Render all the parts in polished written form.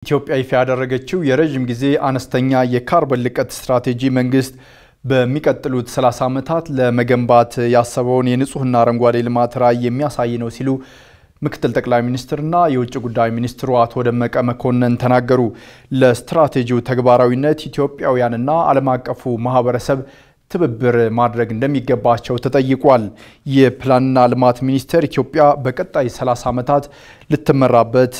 ኢትዮጵያ ይፋ ያደረገችው የረጅም ጊዜ አነስተኛ የካርበን ልቀት ስትራቴጂ መንግስት በሚቀጥሉት 30 ዓመታት ለመገንባት ያሰበውን የንጹህና አረንጓዴ ልማት ራዕይ የሚያሳይ ነው ሲሉ ምክትል ጠቅላይ ሚኒስትርና የውጭ ጉዳይ ሚኒስትሩ አቶ ደመቀ መኮንን ተናገሩ። ለስትራቴጂው ተግባራዊነት ኢትዮጵያውያንና ዓለም አቀፉ ማህበረሰብ ትብብር ማድረግ እንደሚገባቸው ተጠይቋል። የፕላንና ልማት ሚኒስቴር ኢትዮጵያ በቀጣይ 30 ዓመታት ልትመራበት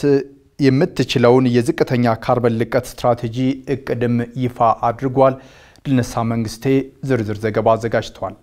የምትችለውን የዝቅተኛ ካርበን ልቀት ስትራቴጂ እቅድም ይፋ አድርጓል። ድልነሳ መንግስቴ ዝርዝር ዘገባ አዘጋጅቷል።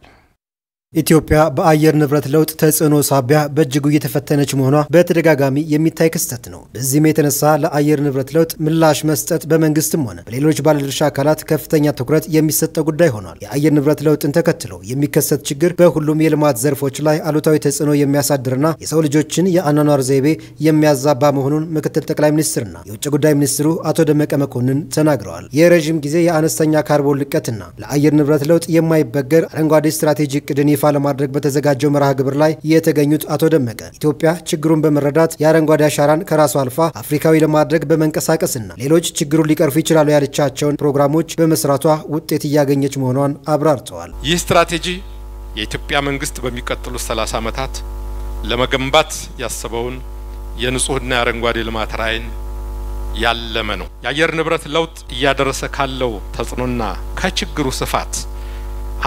ኢትዮጵያ በአየር ንብረት ለውጥ ተጽዕኖ ሳቢያ በእጅጉ እየተፈተነች መሆኗ በተደጋጋሚ የሚታይ ክስተት ነው። በዚህም የተነሳ ለአየር ንብረት ለውጥ ምላሽ መስጠት በመንግስትም ሆነ በሌሎች ባለድርሻ አካላት ከፍተኛ ትኩረት የሚሰጠው ጉዳይ ሆኗል። የአየር ንብረት ለውጥን ተከትሎ የሚከሰት ችግር በሁሉም የልማት ዘርፎች ላይ አሉታዊ ተጽዕኖ የሚያሳድርና የሰው ልጆችን የአኗኗር ዘይቤ የሚያዛባ መሆኑን ምክትል ጠቅላይ ሚኒስትርና የውጭ ጉዳይ ሚኒስትሩ አቶ ደመቀ መኮንን ተናግረዋል። የረጅም ጊዜ የአነስተኛ ካርቦን ልቀትና ለአየር ንብረት ለውጥ የማይበገር አረንጓዴ ስትራቴጂ እቅድን ይፋ ለማድረግ በተዘጋጀው መርሃ ግብር ላይ የተገኙት አቶ ደመቀ ኢትዮጵያ ችግሩን በመረዳት የአረንጓዴ አሻራን ከራሷ አልፋ አፍሪካዊ ለማድረግ በመንቀሳቀስና ሌሎች ችግሩን ሊቀርፉ ይችላሉ ያለቻቸውን ፕሮግራሞች በመስራቷ ውጤት እያገኘች መሆኗን አብራርተዋል። ይህ ስትራቴጂ የኢትዮጵያ መንግስት በሚቀጥሉት 30 ዓመታት ለመገንባት ያሰበውን የንጹህና አረንጓዴ ልማት ራዕይን ያለመ ነው። የአየር ንብረት ለውጥ እያደረሰ ካለው ተጽዕኖና ከችግሩ ስፋት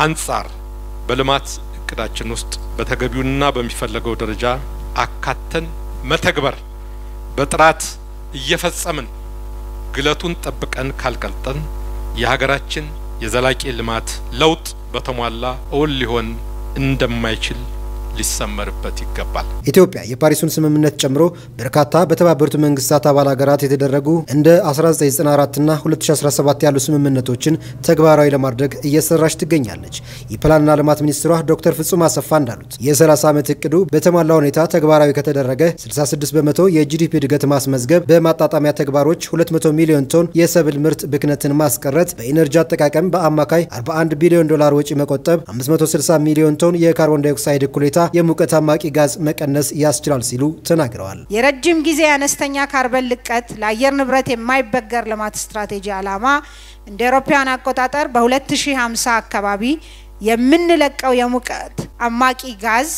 አንጻር በልማት እቅዳችን ውስጥ በተገቢውና በሚፈለገው ደረጃ አካተን መተግበር በጥራት እየፈጸምን ግለቱን ጠብቀን ካልቀልጠን የሀገራችን የዘላቂ ልማት ለውጥ በተሟላ እውን ሊሆን እንደማይችል ሊሰመርበት ይገባል። ኢትዮጵያ የፓሪሱን ስምምነት ጨምሮ በርካታ በተባበሩት መንግስታት አባል ሀገራት የተደረጉ እንደ 1994 እና 2017 ያሉ ስምምነቶችን ተግባራዊ ለማድረግ እየሰራች ትገኛለች። የፕላንና ልማት ሚኒስትሯ ዶክተር ፍጹም አሰፋ እንዳሉት የ30 ዓመት እቅዱ በተሟላ ሁኔታ ተግባራዊ ከተደረገ 66 በመቶ የጂዲፒ እድገት ማስመዝገብ፣ በማጣጣሚያ ተግባሮች 200 ሚሊዮን ቶን የሰብል ምርት ብክነትን ማስቀረት፣ በኢነርጂ አጠቃቀም በአማካይ $41 ቢሊዮን ወጪ መቆጠብ፣ 560 ሚሊዮን ቶን የካርቦን ዳይኦክሳይድ እኩሌታ የሙቀት አማቂ ጋዝ መቀነስ ያስችላል ሲሉ ተናግረዋል። የረጅም ጊዜ አነስተኛ ካርበን ልቀት ለአየር ንብረት የማይበገር ልማት ስትራቴጂ ዓላማ እንደ አውሮፓውያን አቆጣጠር በ2050 አካባቢ የምንለቀው የሙቀት አማቂ ጋዝ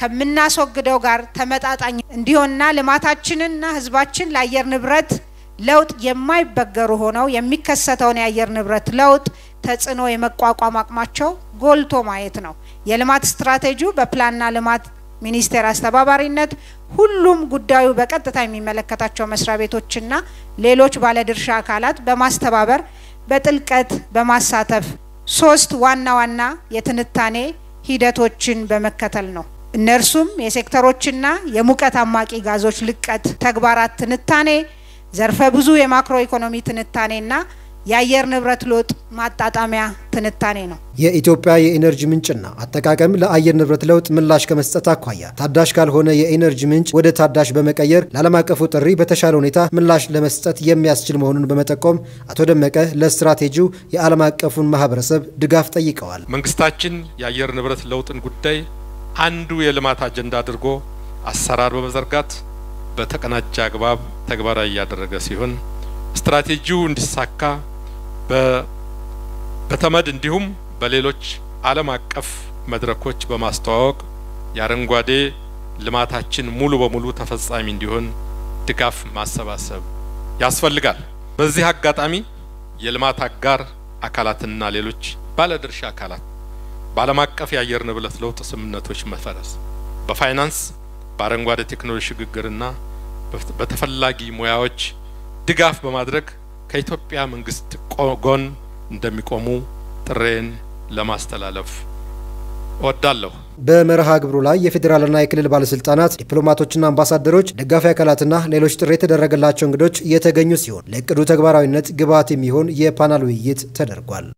ከምናስወግደው ጋር ተመጣጣኝ እንዲሆንና ልማታችንና ህዝባችን ለአየር ንብረት ለውጥ የማይበገሩ ሆነው የሚከሰተውን የአየር ንብረት ለውጥ ተጽዕኖ የመቋቋም አቅማቸው ጎልቶ ማየት ነው። የልማት ስትራቴጂው በፕላንና ልማት ሚኒስቴር አስተባባሪነት ሁሉም ጉዳዩ በቀጥታ የሚመለከታቸው መስሪያ ቤቶችና ሌሎች ባለድርሻ አካላት በማስተባበር በጥልቀት በማሳተፍ 3 ዋና ዋና የትንታኔ ሂደቶችን በመከተል ነው። እነርሱም የሴክተሮችና የሙቀት አማቂ ጋዞች ልቀት ተግባራት ትንታኔ፣ ዘርፈ ብዙ የማክሮ ኢኮኖሚ ትንታኔና የአየር ንብረት ለውጥ ማጣጣሚያ ትንታኔ ነው። የኢትዮጵያ የኢነርጂ ምንጭና አጠቃቀም ለአየር ንብረት ለውጥ ምላሽ ከመስጠት አኳያ ታዳሽ ካልሆነ የኢነርጂ ምንጭ ወደ ታዳሽ በመቀየር ለዓለም አቀፉ ጥሪ በተሻለ ሁኔታ ምላሽ ለመስጠት የሚያስችል መሆኑን በመጠቆም አቶ ደመቀ ለስትራቴጂው የዓለም አቀፉን ማህበረሰብ ድጋፍ ጠይቀዋል። መንግስታችን የአየር ንብረት ለውጥን ጉዳይ አንዱ የልማት አጀንዳ አድርጎ አሰራር በመዘርጋት በተቀናጀ አግባብ ተግባራዊ ያደረገ ሲሆን ስትራቴጂው እንዲሳካ በተመድ እንዲሁም በሌሎች ዓለም አቀፍ መድረኮች በማስተዋወቅ የአረንጓዴ ልማታችን ሙሉ በሙሉ ተፈጻሚ እንዲሆን ድጋፍ ማሰባሰብ ያስፈልጋል። በዚህ አጋጣሚ የልማት አጋር አካላትና ሌሎች ባለድርሻ አካላት በዓለም አቀፍ የአየር ንብረት ለውጥ ስምምነቶች መፈረስ በፋይናንስ በአረንጓዴ ቴክኖሎጂ ሽግግርና በተፈላጊ ሙያዎች ድጋፍ በማድረግ ከኢትዮጵያ መንግስት ጎን እንደሚቆሙ ጥሬን ለማስተላለፍ እወዳለሁ። በመርሃ ግብሩ ላይ የፌዴራልና የክልል ባለስልጣናት፣ ዲፕሎማቶችና አምባሳደሮች፣ ደጋፊ አካላትና ሌሎች ጥሪ የተደረገላቸው እንግዶች የተገኙ ሲሆን ለእቅዱ ተግባራዊነት ግብዓት የሚሆን የፓናል ውይይት ተደርጓል።